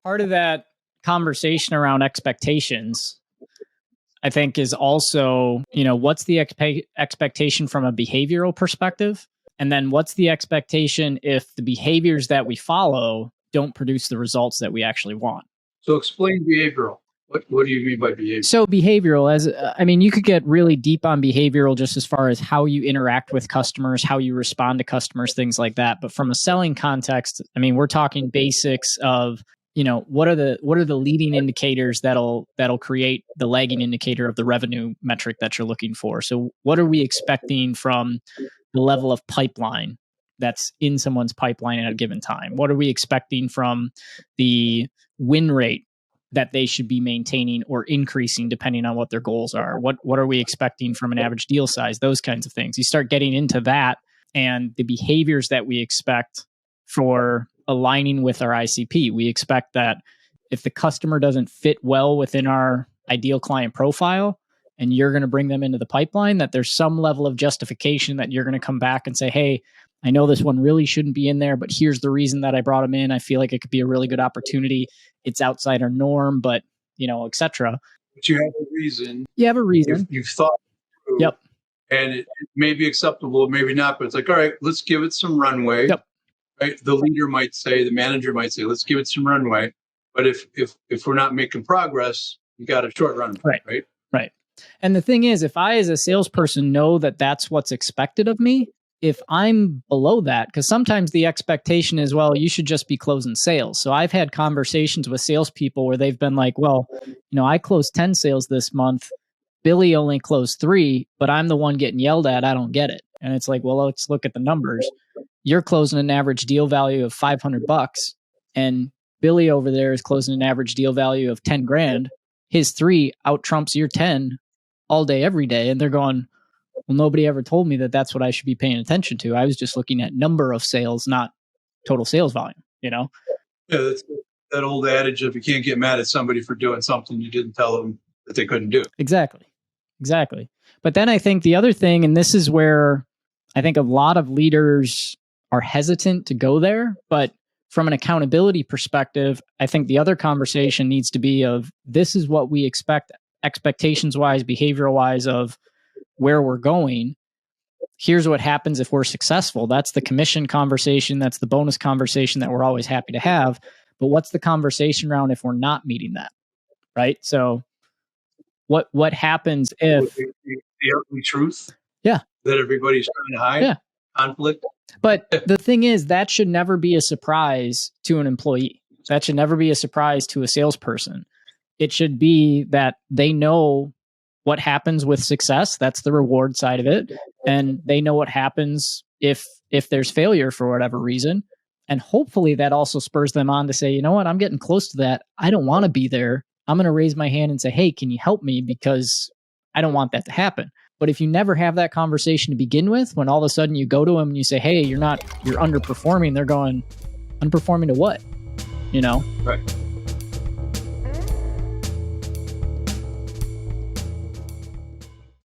Part of that conversation around expectations, I think, is also, what's the expectation from a behavioral perspective? And then what's the expectation if the behaviors that we follow don't produce the results that we actually want? So explain behavioral. What do you mean by behavioral? So behavioral, you could get really deep on behavioral just as far as how you interact with customers, how you respond to customers, things like that. But from a selling context, we're talking basics of, what are the leading indicators that'll create the lagging indicator of the revenue metric that you're looking for. So what are we expecting from the level of pipeline that's in someone's pipeline at a given time? What are we expecting from the win rate that they should be maintaining or increasing depending on what their goals are? What are we expecting from an average deal size? Those kinds of things. You start getting into that and the behaviors that we expect for aligning with our ICP. We expect that if the customer doesn't fit well within our ideal client profile and you're going to bring them into the pipeline, that there's some level of justification that you're going to come back and say, hey, I know this one really shouldn't be in there, but here's the reason that I brought him in. I feel like it could be a really good opportunity. It's outside our norm, but, et cetera. But you have a reason. You have a reason. You've thought through. Yep. And it may be acceptable, maybe not, but it's like, all right, let's give it some runway. Yep. Right? The leader might say, the manager might say, let's give it some runway. But if we're not making progress, you got a short runway, right? Right. And the thing is, if I as a salesperson know that that's what's expected of me, if I'm below that, because sometimes the expectation is, well, you should just be closing sales. So I've had conversations with salespeople where they've been like, well, I closed 10 sales this month. Billy only closed 3, but I'm the one getting yelled at. I don't get it. And it's like, well, let's look at the numbers. You're closing an average deal value of $500 and Billy over there is closing an average deal value of 10 grand. His 3 out trumps your 10 all day, every day. And they're going, well, nobody ever told me that that's what I should be paying attention to. I was just looking at number of sales, not total sales volume, Yeah, that's that old adage of you can't get mad at somebody for doing something you didn't tell them that they couldn't do. Exactly. But then I think the other thing, and this is where I think a lot of leaders are hesitant to go there, but from an accountability perspective, I think the other conversation needs to be of this is what we expect expectations-wise, behavioral-wise of where we're going. Here's what happens if we're successful. That's the commission conversation. That's the bonus conversation that we're always happy to have. But what's the conversation around if we're not meeting that? Right? So what happens if... The ugly truth? Yeah. That everybody's trying to hide? Yeah. Conflict? But the thing is, that should never be a surprise to an employee. That should never be a surprise to a salesperson. It should be that they know what happens with success. That's the reward side of it. And they know what happens if there's failure for whatever reason. And hopefully that also spurs them on to say, you know what, I'm getting close to that. I don't want to be there. I'm going to raise my hand and say, hey, can you help me? Because I don't want that to happen. But if you never have that conversation to begin with, when all of a sudden you go to them and you say, hey, you're underperforming, they're going, underperforming to what? Right.